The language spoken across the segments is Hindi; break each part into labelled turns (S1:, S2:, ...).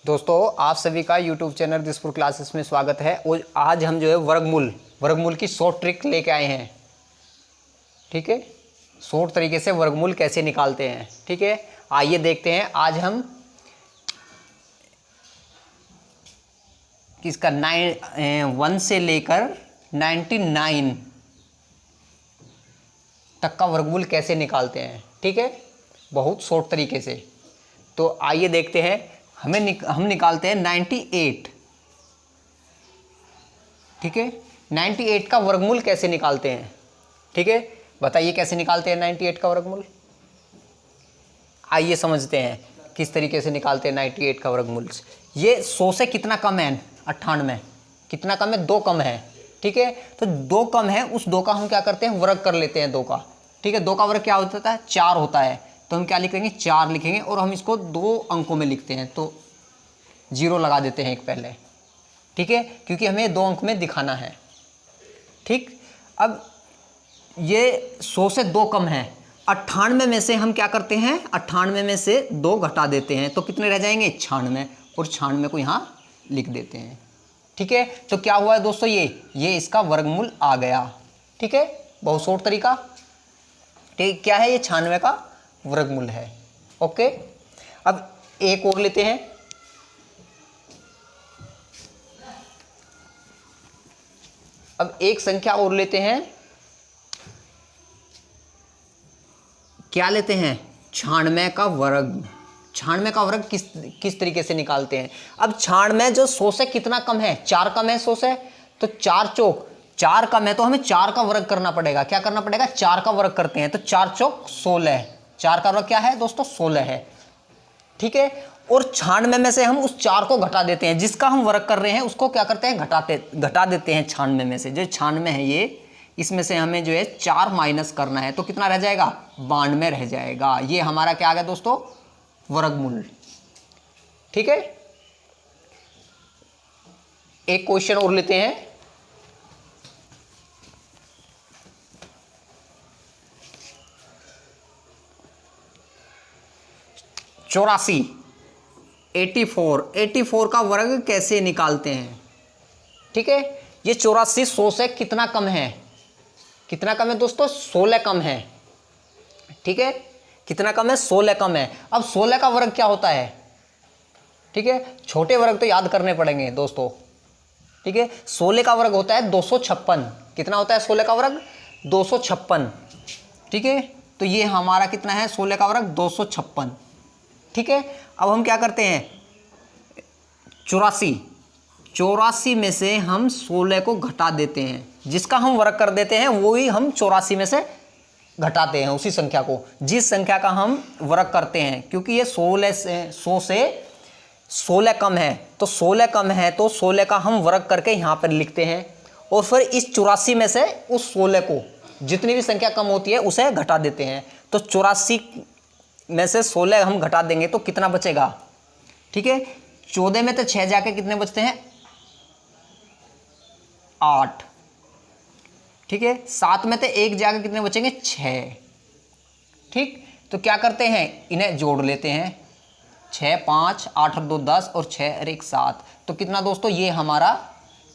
S1: दोस्तों आप सभी का YouTube चैनल दिसपुर क्लासेस में स्वागत है। और आज हम जो है वर्गमूल की शॉर्ट ट्रिक लेके आए हैं। ठीक है, शॉर्ट तरीके से वर्गमूल कैसे निकालते हैं। ठीक है, आइए देखते हैं। आज हम किसका 1 से लेकर 99 तक का वर्गमूल कैसे निकालते हैं। ठीक है, बहुत शॉर्ट तरीके से। तो आइए देखते हैं। हम निकालते हैं 98। ठीक है, 98 का वर्गमूल कैसे निकालते हैं। ठीक है, बताइए कैसे निकालते हैं 98 का वर्गमूल। आइए समझते हैं किस तरीके से निकालते हैं 98 का वर्गमूल। ये 100 से कितना कम है, 98। कितना कम है, 2 कम है। ठीक है, तो 2 कम है, उस 2 का हम क्या करते हैं, वर्ग कर लेते हैं 2 का। ठीक है, 2 का वर्ग क्या होता है, 4 होता है। तो हम क्या लिखेंगे, 4 लिखेंगे और हम इसको 2 अंकों में लिखते हैं। तो 0 लगा देते हैं एक पहले। ठीक है, क्योंकि हमें 2 अंक में दिखाना है। ठीक, अब ये 100 से 2 कम है। 98 में से हम क्या करते हैं, 98 में से 2 घटा देते हैं। तो कितने रह जाएंगे, 96। और 96 को यहाँ लिख देते हैं। ठीक है, तो क्या हुआ है दोस्तों, ये इसका वर्गमूल आ गया। ठीक है, बहुत शॉर्ट तरीका। ठीक, क्या है, ये 96 का वर्गमूल है। ओके, अब एक और लेते हैं। अब एक संख्या और लेते हैं। क्या लेते हैं, 96 का वर्ग। 96 का वर्ग किस तरीके से निकालते हैं। अब 96 जो 100 से कितना कम है, 4 कम है 100 से। तो 4 चौक 4 कम है, तो हमें 4 का वर्ग करना पड़ेगा। क्या करना पड़ेगा, 4 का वर्ग करते हैं। तो 4 चौक 16। 4 का वर्ग क्या है दोस्तों, 16 है। ठीक है, और 96 में से हम उस 4 को घटा देते हैं। जिसका हम वर्ग कर रहे हैं उसको क्या करते हैं, घटा देते हैं 96 में से। जो 96 है ये, इसमें से हमें जो है 4 माइनस करना है। तो कितना रह जाएगा, 92 रह जाएगा। ये हमारा क्या आ गया दोस्तों, वर्गमूल। ठीक है, एक क्वेश्चन और लेते हैं। चौरासी 84 का वर्ग कैसे निकालते हैं। ठीक है, ये 84 100 से कितना कम है, कितना कम है दोस्तों, 16 कम है। ठीक है, कितना कम है, 16 कम है। अब 16 का वर्ग क्या होता है। ठीक है, छोटे वर्ग तो याद करने पड़ेंगे दोस्तों। ठीक है, 16 का वर्ग होता है 256। कितना होता है 16 का वर्ग, 256। ठीक है, तो ये हमारा कितना है, 16 का वर्ग 256। ठीक है, अब हम क्या करते हैं, 84 में से हम 16 को घटा देते हैं। जिसका हम वर्ग कर देते हैं वही हम 84 में से घटाते हैं, उसी संख्या को, जिस संख्या का हम वर्ग करते हैं। क्योंकि ये 100 से 16 कम है, तो 16 कम है तो 16 का हम वर्ग करके यहाँ पर लिखते हैं। और फिर इस 84 में से उस 16 को, जितनी भी संख्या कम होती है उसे घटा देते हैं। तो 84 में से 16 हम घटा देंगे तो कितना बचेगा। ठीक है, 14 में तो 6 जाके कितने बचते हैं, 8। ठीक है, 7 में तो 1 जाके कितने बचेंगे, 6। ठीक, तो क्या करते हैं, इन्हें जोड़ लेते हैं। 6 5 8 और 2 10 और 6 और 1 7। तो कितना दोस्तों, ये हमारा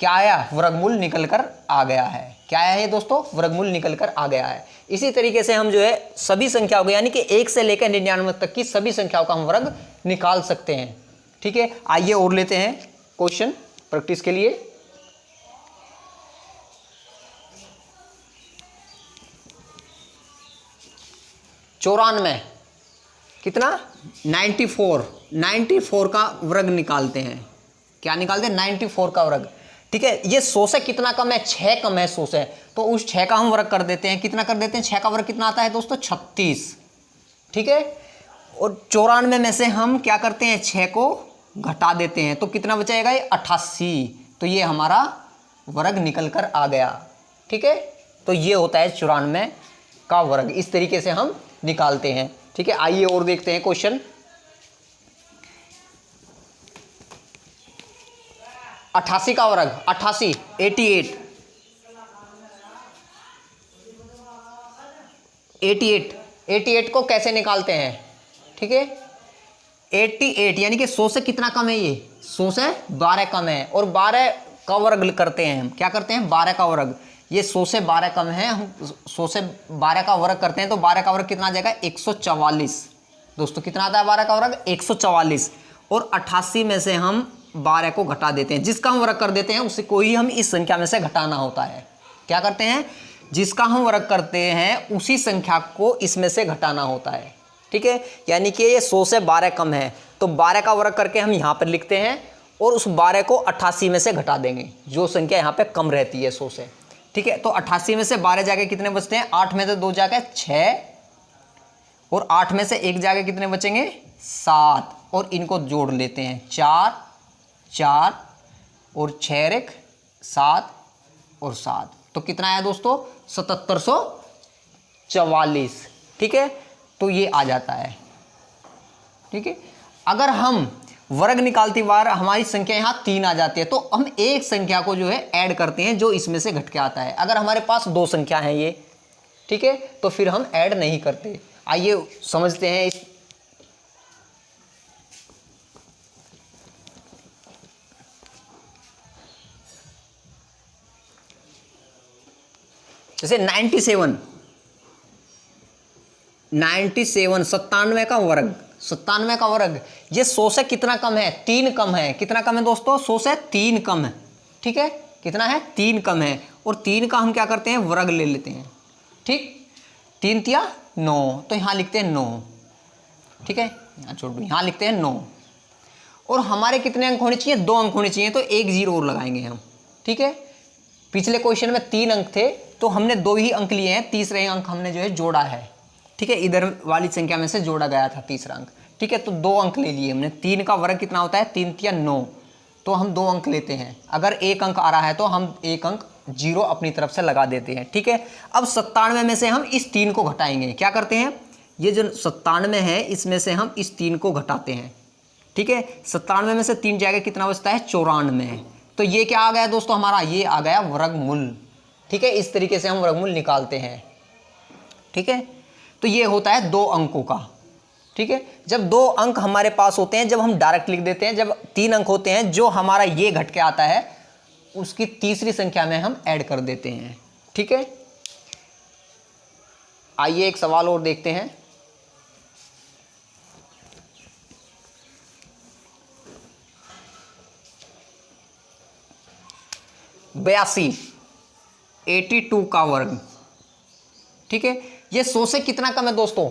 S1: क्या आया, वर्गमूल निकल कर आ गया है। क्या आया है दोस्तों, वर्गमूल निकल कर आ गया है। इसी तरीके से हम जो है सभी संख्याओं को, यानी कि 1 से लेकर 99 तक की सभी संख्याओं का हम वर्ग निकाल सकते हैं। ठीक है, आइए और लेते हैं क्वेश्चन प्रैक्टिस के लिए। चौरानवे कितना, 94 का वर्ग निकालते हैं। क्या निकालते हैं, 94 का वर्ग। ठीक है, ये 100 से कितना कम है, 6 कम है 100 से। तो उस 6 का हम वर्ग कर देते हैं। कितना कर देते हैं, 6 का वर्ग कितना आता है दोस्तों, 36। ठीक है, और 94 में से हम क्या करते हैं, 6 को घटा देते हैं। तो कितना बचेगा, ये 88। तो ये हमारा वर्ग निकल कर आ गया। ठीक है, तो ये होता है 94 का वर्ग। इस तरीके से हम निकालते हैं। ठीक है, आइए और देखते हैं क्वेश्चन। 88 का वर्ग, 88 88 को कैसे निकालते हैं। ठीक है, 88 यानी कि 100 से कितना कम है ये, 100 से 12 कम है। और 12 का वर्ग करते हैं हम, क्या करते हैं 12 का वर्ग, ये 100 से 12 कम है, हम 100 से 12 का वर्ग करते हैं तो 12 का वर्ग कितना आ जाएगा 144। दोस्तों कितना आता है 12 का वर्ग 144। और 88 में से हम 12 को घटा देते हैं, जिसका हम वर्ग कर देते हैं उसी को ही हम इस संख्या में से घटाना होता है। क्या करते हैं, जिसका हम वर्ग करते हैं उसी संख्या को इसमें से घटाना होता है। ठीक है, यानी कि ये 100 से 12 कम है तो 12 का वर्ग करके हम यहाँ पर लिखते हैं और उस 12 को 88 में से घटा देंगे, जो संख्या यहाँ पे कम रहती है 100 से। ठीक है, तो 88 में से 12 जाके कितने बचते हैं, 8 में से 2 जाके 6 और 8 में से 1 जाके कितने बचेंगे 7 और इनको जोड़ लेते हैं 4 4 और 6 एक 7 और 7 तो कितना आया दोस्तों 7744। ठीक है, तो ये आ जाता है। ठीक है, अगर हम वर्ग निकालती बार हमारी संख्या यहाँ 3 आ जाती है तो हम एक संख्या को जो है ऐड करते हैं जो इसमें से घट के आता है। अगर हमारे पास 2 संख्या है ये, ठीक है, तो फिर हम ऐड नहीं करते। आइए समझते हैं इस जैसे 97 97 का वर्ग, 97 का वर्ग ये 100 से कितना कम है 3 कम है। कितना कम है दोस्तों 100 से 3 कम है। ठीक है, कितना है 3 कम है और 3 का हम क्या करते हैं वर्ग ले लेते हैं। ठीक, 3 तिया 9 तो यहाँ लिखते हैं 9। ठीक है, यहाँ छोड़ दो, यहाँ लिखते हैं 9 और हमारे कितने अंक होने चाहिए 2 अंक होने चाहिए तो 1 0 और लगाएंगे हम। ठीक है, पिछले क्वेश्चन में 3 अंक थे तो हमने 2 ही अंक लिए हैं, तीसरे अंक हमने जो है जोड़ा है। ठीक है, इधर वाली संख्या में से जोड़ा गया था तीसरा अंक। ठीक है, तो 2 अंक ले लिए हमने। 3 का वर्ग कितना होता है 3 तिया 9 तो हम 2 अंक लेते हैं। अगर 1 अंक आ रहा है तो हम 1 अंक 0 अपनी तरफ से लगा देते हैं। ठीक है, अब 97 में से हम इस 3 को घटाएंगे। क्या करते हैं, ये जो 97 है इसमें से हम इस 3 को घटाते हैं। ठीक है, 97 में से 3 जाएगा कितना बचता है 94। तो ये क्या आ गया दोस्तों हमारा, ये आ गया वर्गमूल। ठीक है, इस तरीके से हम वर्गमूल निकालते हैं। ठीक है, तो ये होता है 2 अंकों का। ठीक है, जब 2 अंक हमारे पास होते हैं जब हम डायरेक्ट लिख देते हैं, जब 3 अंक होते हैं जो हमारा ये घट के आता है उसकी तीसरी संख्या में हम ऐड कर देते हैं। ठीक है, आइए एक सवाल और देखते हैं। बयासी 82 का वर्ग। ठीक है, ये 100 से कितना कम है दोस्तों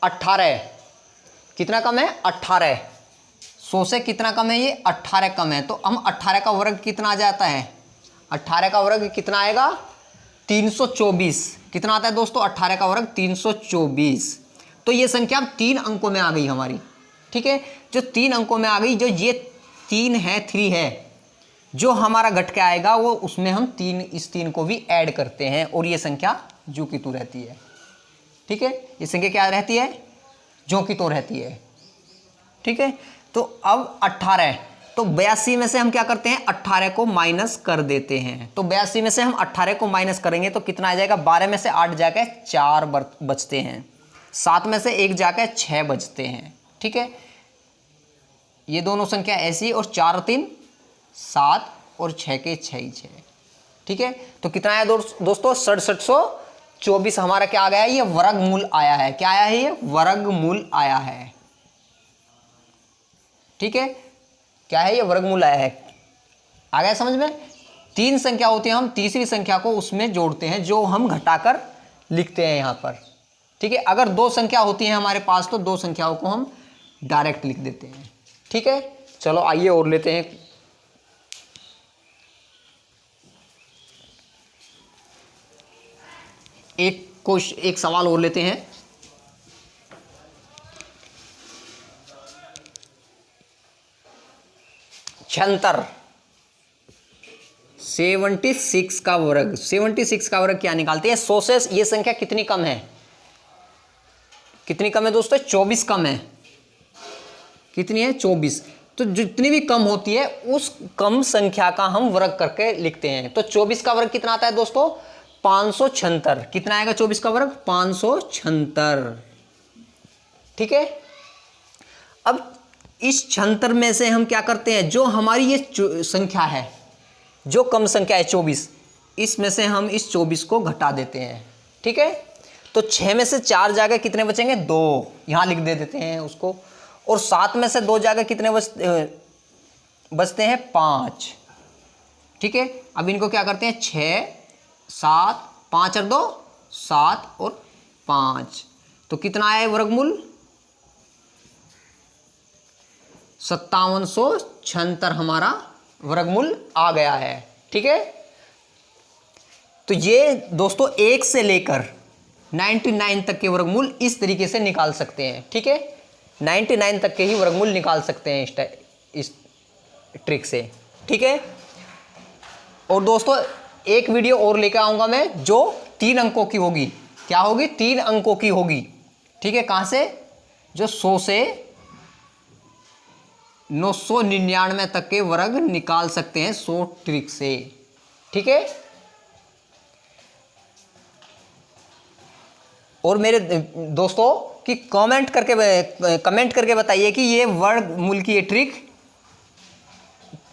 S1: 18। कितना कम है 18। 100 से कितना कम है ये 18 कम है तो हम 18 का वर्ग कितना आ जाता है, 18 का वर्ग कितना आएगा 324। कितना आता है दोस्तों 18 का वर्ग 324। तो ये संख्या अब 3 अंकों में आ गई हमारी। ठीक है, जो 3 अंकों में आ गई, जो ये 3 है 3 है जो हमारा घट के आएगा वो उसमें हम 3 इस 3 को भी ऐड करते हैं और ये संख्या जो की तो रहती है। ठीक है, ये संख्या क्या रहती है जो की तो रहती है। ठीक है, तो अब 18 तो 82 में से हम क्या करते हैं 18 को माइनस कर देते हैं। तो 82 में से हम 18 को माइनस करेंगे तो कितना आ जाएगा 12 में से 8 जाके 4 बचते हैं, 7 में से 1 जाके 6 बचते हैं। ठीक है, ये दोनों संख्या ऐसी और 4 3 7 और 6 के 6 ही 6। ठीक है, तो कितना आया दोस्तों 6724 हमारा क्या आ गया है, ये वर्गमूल आया है। क्या आया है, ये वर्गमूल आया है। ठीक है, क्या है ये वर्गमूल आया है। आ गया समझ में। 3 संख्या होती है, हम तीसरी संख्या को उसमें जोड़ते हैं जो हम घटाकर लिखते हैं यहाँ पर। ठीक है, अगर 2 संख्या होती है हमारे पास तो 2 संख्याओं को हम डायरेक्ट लिख देते हैं। ठीक है, चलो आइए और लेते हैं। एक सवाल और लेते हैं। छंतर 76 का वर्ग। 76 का वर्ग क्या निकालते हैं 100 से ये संख्या कितनी कम है, कितनी कम है दोस्तों 24 कम है। कितनी है 24। तो जितनी भी कम होती है उस कम संख्या का हम वर्ग करके लिखते हैं। तो 24 का वर्ग कितना आता है दोस्तों 576। कितना आएगा 24 का वर्ग 576। ठीक है, अब इस छंतर में से हम क्या करते हैं, जो हमारी ये संख्या है, जो कम संख्या है 24, इसमें से हम इस 24 को घटा देते हैं। ठीक है, तो 6 में से 4 जाके कितने बचेंगे, 2, यहाँ लिख दे देते हैं उसको। और 7 में से 2 जाके कितने बचते हैं, 5। ठीक है, अब इनको क्या करते हैं, 6 7 5 और 2 7 और 5, तो कितना आया वर्गमूल, 5776 हमारा वर्गमूल आ गया है। ठीक है, तो ये दोस्तों 1 से लेकर 99 तक के वर्गमूल इस तरीके से निकाल सकते हैं। ठीक है, 99 तक के ही वर्गमूल निकाल सकते हैं इस ट्रिक से। ठीक है, और दोस्तों एक वीडियो और लेकर आऊंगा मैं जो 3 अंकों की होगी। क्या होगी, 3 अंकों की होगी। ठीक है, कहां से, जो 100 से 999 तक के वर्ग निकाल सकते हैं 100 ट्रिक से। ठीक है, और मेरे दोस्तों कि कमेंट करके बताइए कि ये वर्गमूल की ये ट्रिक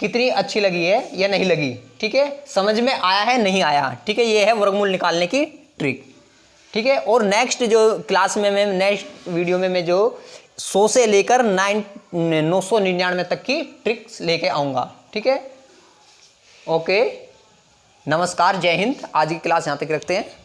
S1: कितनी अच्छी लगी है या नहीं लगी। ठीक है, समझ में आया है नहीं आया। ठीक है, ये है वर्गमूल निकालने की ट्रिक। ठीक है, और नेक्स्ट जो क्लास में मैं नेक्स्ट वीडियो में मैं जो 100 से लेकर 999 तक की ट्रिक्स लेके आऊँगा। ठीक है, ओके, नमस्कार, जय हिंद। आज की क्लास यहाँ तक रखते हैं।